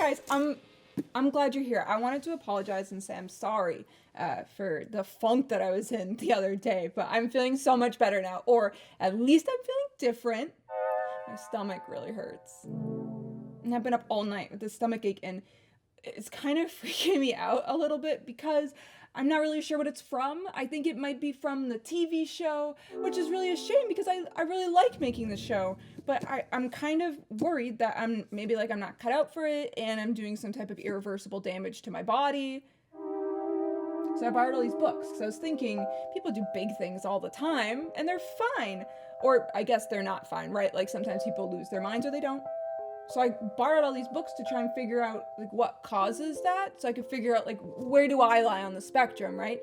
guys, I'm glad you're here. I wanted to apologize and say I'm sorry for the funk that I was in the other day, but I'm feeling so much better now, or at least I'm feeling different. My stomach really hurts, and I've been up all night with this stomach ache, and it's kind of freaking me out a little bit because I'm not really sure what it's from. I think it might be from the TV show, which is really a shame because I really like making the show. But I'm kind of worried that I'm not cut out for it and I'm doing some type of irreversible damage to my body. So I borrowed all these books because I was thinking people do big things all the time and they're fine. Or I guess they're not fine, right? Like sometimes people lose their minds or they don't. So I borrowed all these books to try and figure out like what causes that, so I could figure out like where do I lie on the spectrum, right?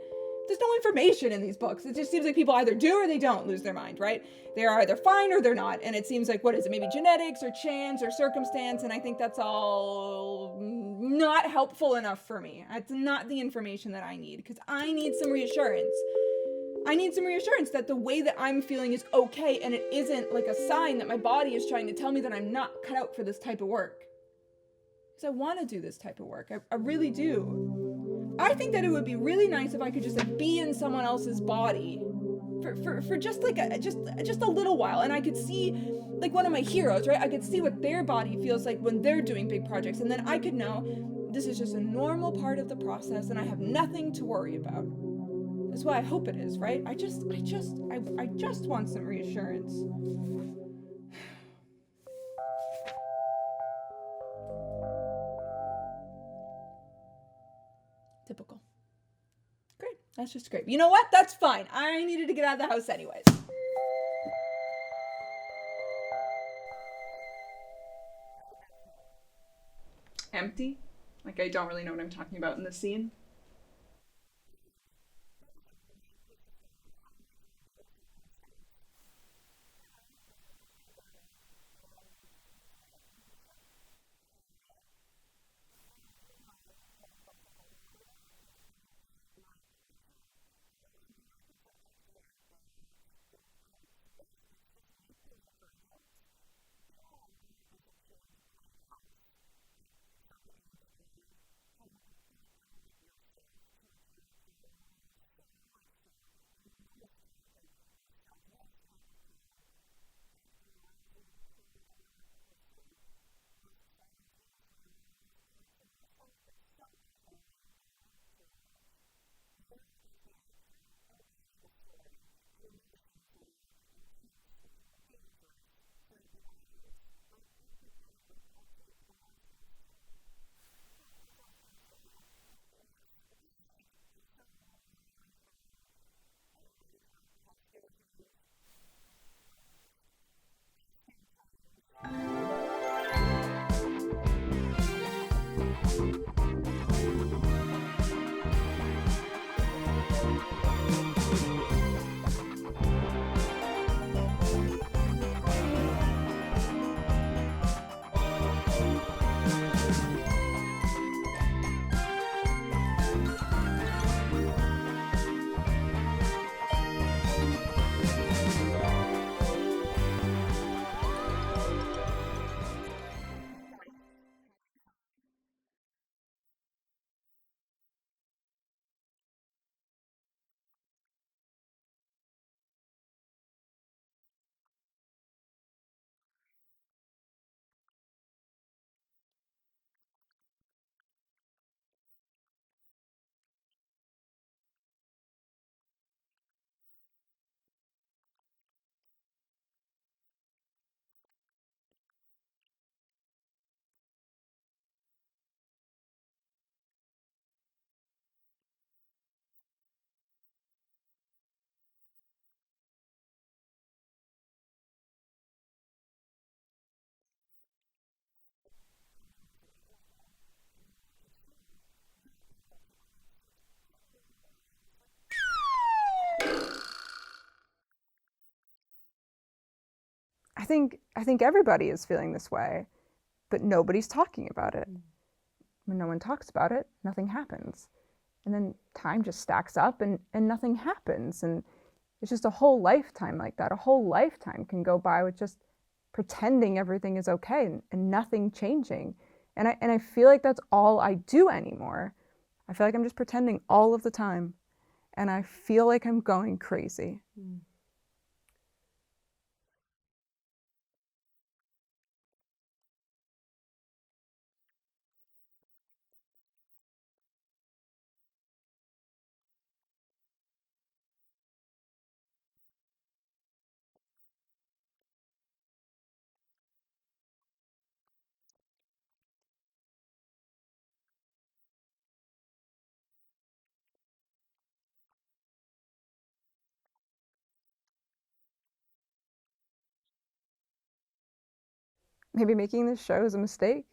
There's no information in these books. It just seems like people either do or they don't lose their mind, right? They're either fine or they're not. And it seems like, what is it, maybe genetics or chance or circumstance, and I think that's all not helpful enough for me. It's not the information that I need, because I need some reassurance. I need some reassurance that the way that I'm feeling is okay and it isn't like a sign that my body is trying to tell me that I'm not cut out for this type of work. Because I want to do this type of work. I really do. I think that it would be really nice if I could just like be in someone else's body for just like just a little while, and I could see like one of my heroes, right? I could see what their body feels like when they're doing big projects, and then I could know this is just a normal part of the process and I have nothing to worry about. That's what I hope it is, right? I just want some reassurance. Typical. Great. That's just great. You know what? That's fine. I needed to get out of the house anyways. Empty? Like I don't really know what I'm talking about in this scene. I think everybody is feeling this way, but nobody's talking about it. When no one talks about it, nothing happens. And then time just stacks up and nothing happens. And it's just a whole lifetime like that. A whole lifetime can go by with just pretending everything is okay and nothing changing. And I feel like that's all I do anymore. I feel like I'm just pretending all of the time. And I feel like I'm going crazy. Maybe making this show is a mistake.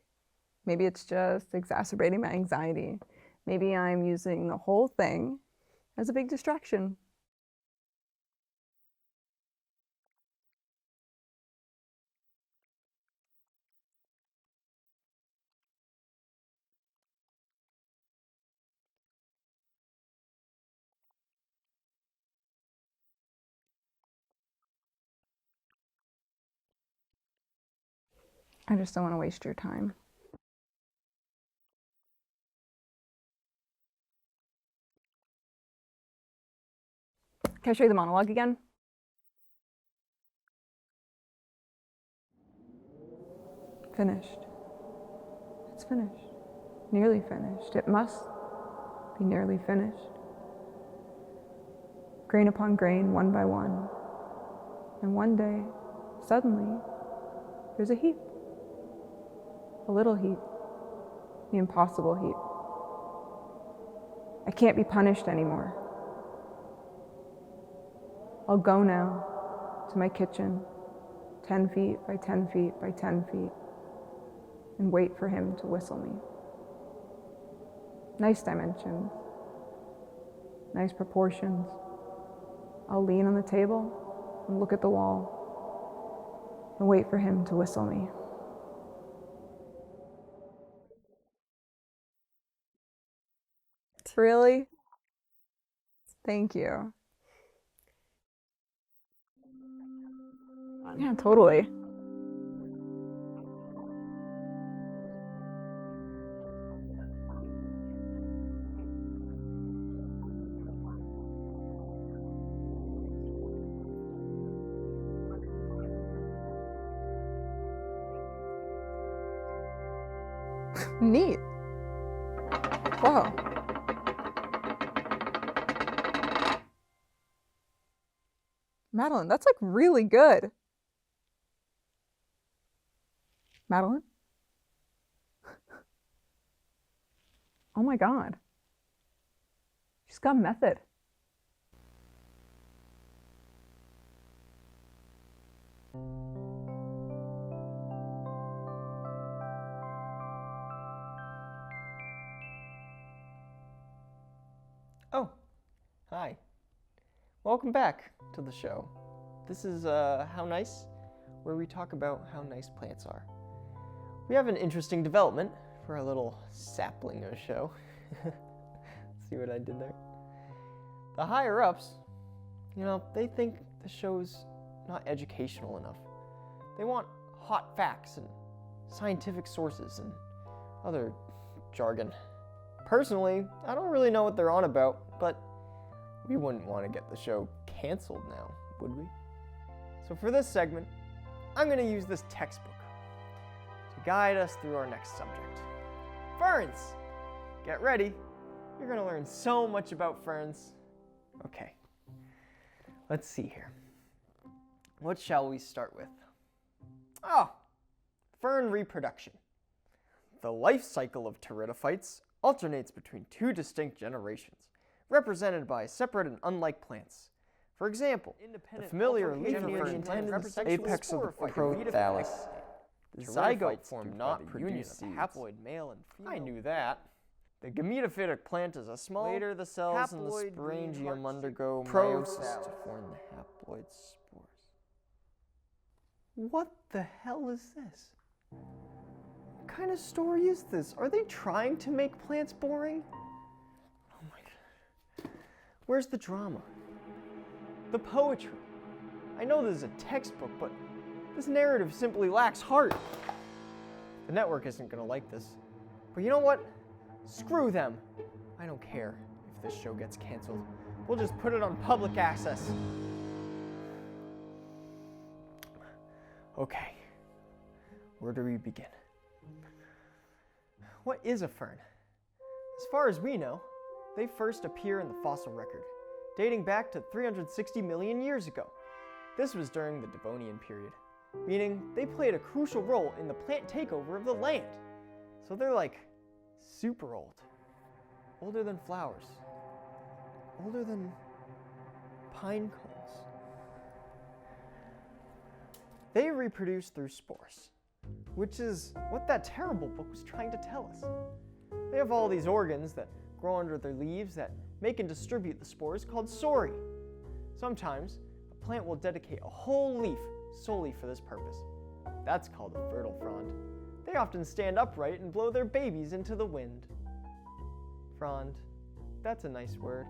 Maybe it's just exacerbating my anxiety. Maybe I'm using the whole thing as a big distraction. I just don't want to waste your time. Can I show you the monologue again? Finished. It's finished. Nearly finished. It must be nearly finished. Grain upon grain, one by one. And one day, suddenly, there's a heap. A little heap. The impossible heap. I can't be punished anymore. I'll go now to my kitchen, 10 feet by 10 feet by 10 feet, and wait for him to whistle me. Nice dimensions, nice proportions. I'll lean on the table and look at the wall and wait for him to whistle me. Really? Thank you. Yeah, totally. Neat. Wow. Madeline, that's like really good. Madeline? Oh my God. She's got method. Oh, hi. Welcome back to the show. This is How Nice, where we talk about how nice plants are. We have an interesting development for our little sapling of a show. See what I did there? The higher ups, they think the show's not educational enough. They want hot facts and scientific sources and other jargon. Personally, I don't really know what they're on about, but we wouldn't want to get the show canceled now, would we? So for this segment, I'm going to use this textbook to guide us through our next subject. Ferns! Get ready. You're going to learn so much about ferns. Okay, let's see here. What shall we start with? Oh, fern reproduction. The life cycle of pteridophytes alternates between two distinct generations, represented by separate and unlike plants. For example, the familiar leafy fern represents the apex of the prothallus. The zygote formed not produce the haploid male and female. I knew that. The gametophytic plant is a small. Later, the cells in the sporangium undergo meiosis to form the haploid spores. What the hell is this? What kind of story is this? Are they trying to make plants boring? Oh my God. Where's the drama? The poetry? I know this is a textbook, but this narrative simply lacks heart. The network isn't gonna like this. But you know what? Screw them. I don't care if this show gets canceled. We'll just put it on public access. Okay, where do we begin? What is a fern? As far as we know, they first appear in the fossil record, dating back to 360 million years ago. This was during the Devonian period, meaning they played a crucial role in the plant takeover of the land. So they're like super old. Older than flowers. Older than pine cones. They reproduce through spores, which is what that terrible book was trying to tell us. They have all these organs that grow under their leaves that make and distribute the spores called sori. Sometimes, a plant will dedicate a whole leaf solely for this purpose. That's called a fertile frond. They often stand upright and blow their babies into the wind. Frond, that's a nice word.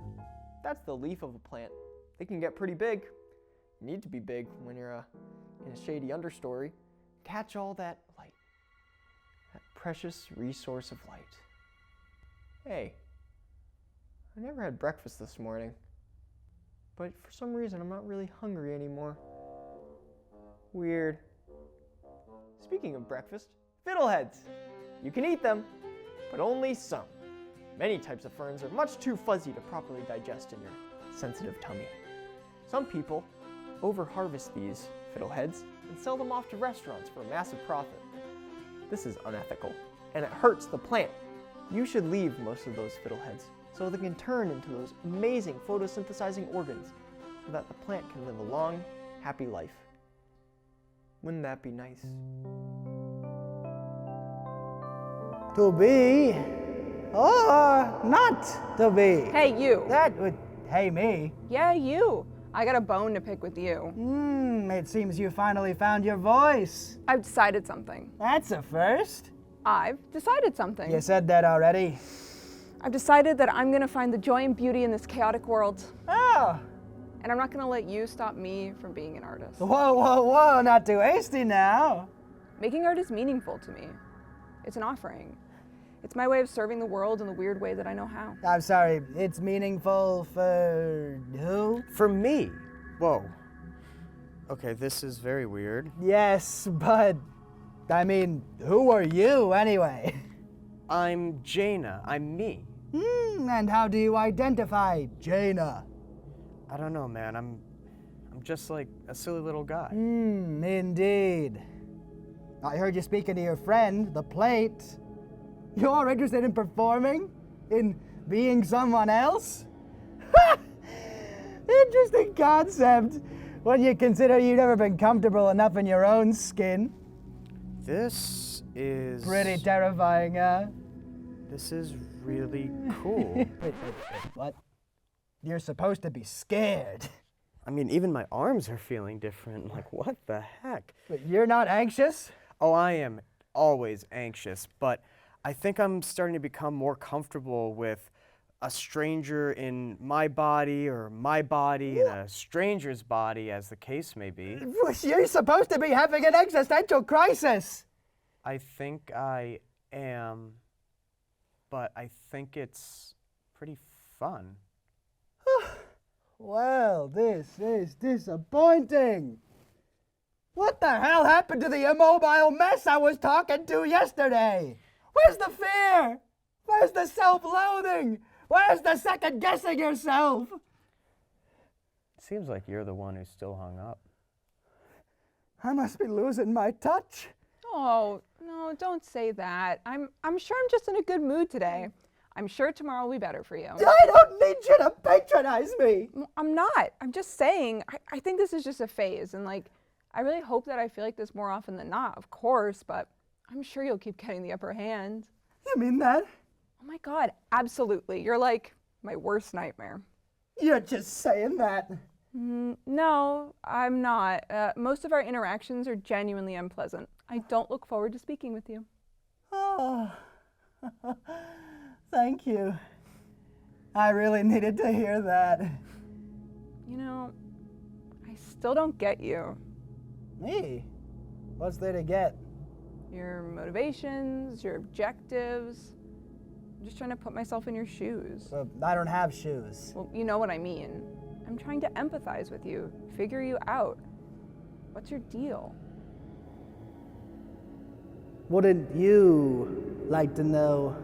That's the leaf of a plant. They can get pretty big. You need to be big when you're in a shady understory. Catch all that light. That precious resource of light. Hey, I never had breakfast this morning, but for some reason I'm not really hungry anymore. Weird. Speaking of breakfast, fiddleheads. You can eat them, but only some. Many types of ferns are much too fuzzy to properly digest in your sensitive tummy. Some people over-harvest these fiddleheads and sell them off to restaurants for a massive profit. This is unethical, and it hurts the plant. You should leave most of those fiddleheads so they can turn into those amazing photosynthesizing organs so that the plant can live a long, happy life. Wouldn't that be nice? To be or not to be. Hey, you. That would, hey, me. Yeah, you. I got a bone to pick with you. It seems you finally found your voice. I've decided something. That's a first. I've decided something. You said that already. I've decided that I'm gonna find the joy and beauty in this chaotic world. Oh. And I'm not gonna let you stop me from being an artist. Whoa, whoa, whoa, not too hasty now. Making art is meaningful to me. It's an offering. It's my way of serving the world in the weird way that I know how. I'm sorry, it's meaningful for who? For me? Whoa. Okay, this is very weird. Yes, but, I mean, who are you anyway? I'm Jaina. I'm me. And how do you identify Jaina? I don't know, man. I'm just like a silly little guy. Indeed. I heard you speaking to your friend, the plate. You're interested in performing? In being someone else? Interesting concept, when you consider you've never been comfortable enough in your own skin. This is... Pretty terrifying, huh? This is really cool. Wait, what? You're supposed to be scared. I mean, even my arms are feeling different. Like, what the heck? But you're not anxious? Oh, I am always anxious, but I think I'm starting to become more comfortable with a stranger in my body or my body in a stranger's body, as the case may be. You're supposed to be having an existential crisis. I think I am, but I think it's pretty fun. Well, this is disappointing. What the hell happened to the immobile mess I was talking to yesterday? Where's the fear? Where's the self-loathing? Where's the second-guessing yourself? Seems like you're the one who's still hung up. I must be losing my touch. Oh, no, don't say that. I'm sure I'm just in a good mood today. I'm sure tomorrow will be better for you. I don't need you to patronize me. I'm not. I'm just saying, I think this is just a phase. And like, I really hope that I feel like this more often than not, of course, but I'm sure you'll keep getting the upper hand. You mean that? Oh my God, absolutely. You're like my worst nightmare. You're just saying that. No, I'm not. Most of our interactions are genuinely unpleasant. I don't look forward to speaking with you. Oh, thank you. I really needed to hear that. You know, I still don't get you. Me? What's there to get? your motivations, your objectives. I'm just trying to put myself in your shoes. Well, I don't have shoes. Well, you know what I mean. I'm trying to empathize with you, figure you out. What's your deal? Wouldn't you like to know?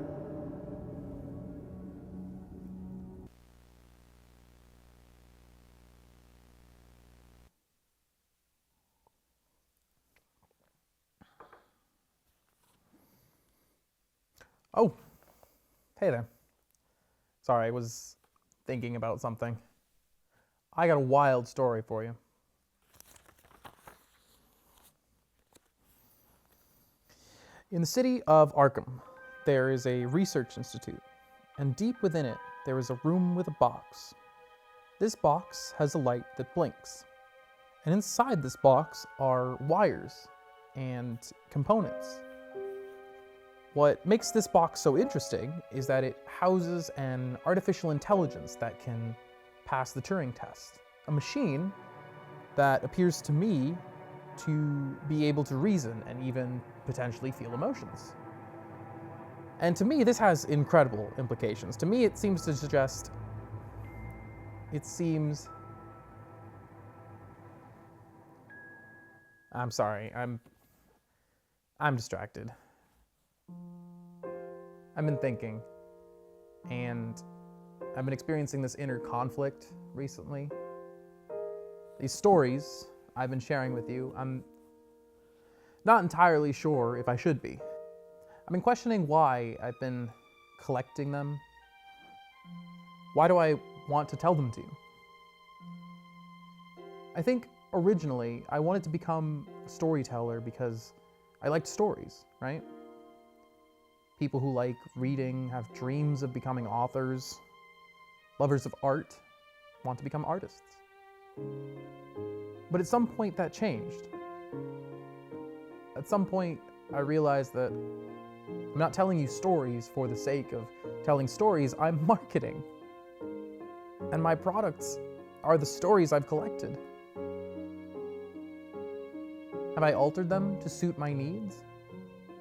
Oh, hey there. Sorry, I was thinking about something. I got a wild story for you. In the city of Arkham, there is a research institute, and deep within it, there is a room with a box. This box has a light that blinks, and inside this box are wires and components. What makes this box so interesting is that it houses an artificial intelligence that can pass the Turing test, a machine that appears to me to be able to reason and even potentially feel emotions. And to me, this has incredible implications. To me, it seems to suggest, I'm sorry, I'm distracted. I've been thinking, and I've been experiencing this inner conflict recently. These stories I've been sharing with you, I'm not entirely sure if I should be. I've been questioning why I've been collecting them. Why do I want to tell them to you? I think originally I wanted to become a storyteller because I liked stories, right? People who like reading have dreams of becoming authors. Lovers of art want to become artists. But at some point that changed. At some point I realized that I'm not telling you stories for the sake of telling stories, I'm marketing. And my products are the stories I've collected. Have I altered them to suit my needs?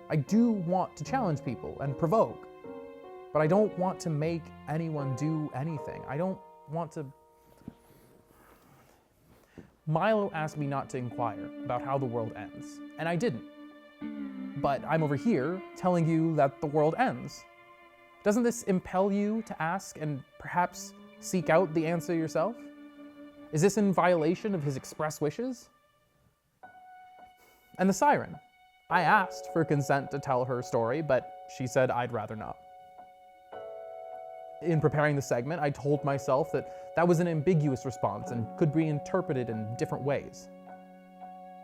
I do want to challenge people and provoke, but I don't want to make anyone do anything. I don't want to... Milo asked me not to inquire about how the world ends, and I didn't. But I'm over here telling you that the world ends. Doesn't this impel you to ask and perhaps seek out the answer yourself? Is this in violation of his express wishes? And the siren. I asked for consent to tell her story, but she said I'd rather not. In preparing the segment, I told myself that that was an ambiguous response and could be interpreted in different ways.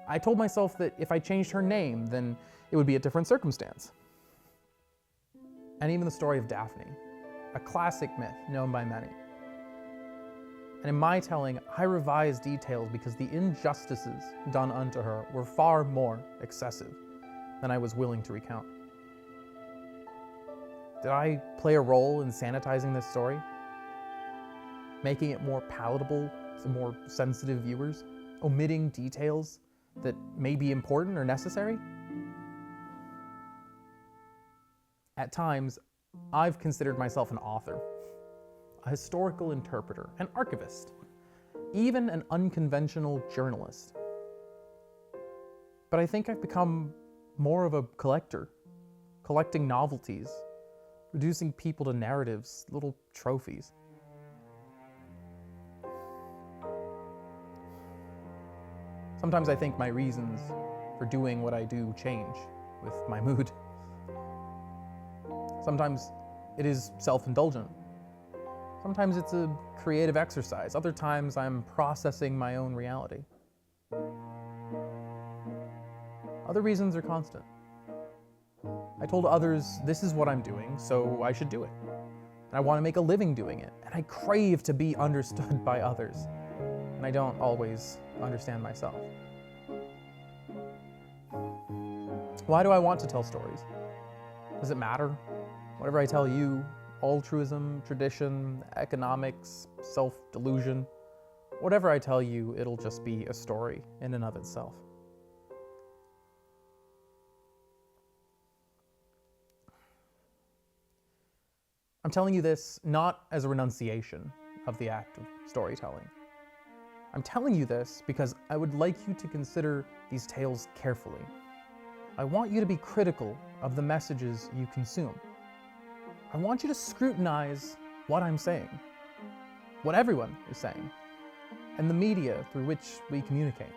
I told myself that if I changed her name, then it would be a different circumstance. And even the story of Daphne, a classic myth known by many. And in my telling, I revised details because the injustices done unto her were far more excessive than I was willing to recount. Did I play a role in sanitizing this story? Making it more palatable to more sensitive viewers? Omitting details that may be important or necessary? At times, I've considered myself an author, a historical interpreter, an archivist, even an unconventional journalist. But I think I've become more of a collector, collecting novelties, reducing people to narratives, little trophies. Sometimes I think my reasons for doing what I do change with my mood. Sometimes it is self-indulgent. Sometimes it's a creative exercise. Other times I'm processing my own reality. Other reasons are constant. I told others, this is what I'm doing, so I should do it. And I want to make a living doing it. And I crave to be understood by others. And I don't always understand myself. Why do I want to tell stories? Does it matter? Whatever I tell you, altruism, tradition, economics, self-delusion, whatever I tell you, it'll just be a story in and of itself. I'm telling you this not as a renunciation of the act of storytelling. I'm telling you this because I would like you to consider these tales carefully. I want you to be critical of the messages you consume. I want you to scrutinize what I'm saying, what everyone is saying, and the media through which we communicate.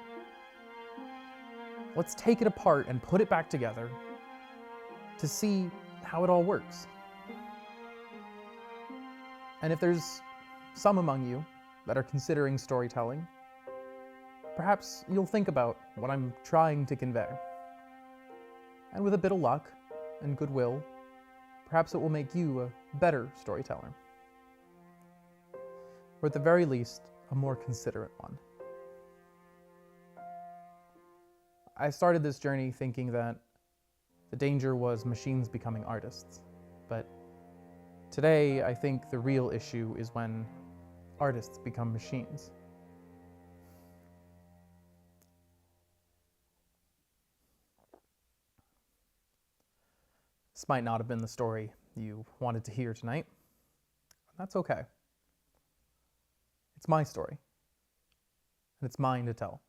Let's take it apart and put it back together to see how it all works. And if there's some among you that are considering storytelling, perhaps you'll think about what I'm trying to convey. And with a bit of luck and goodwill, perhaps it will make you a better storyteller. Or at the very least, a more considerate one. I started this journey thinking that the danger was machines becoming artists. But today, I think the real issue is when artists become machines. This might not have been the story you wanted to hear tonight. That's okay. It's my story, and it's mine to tell.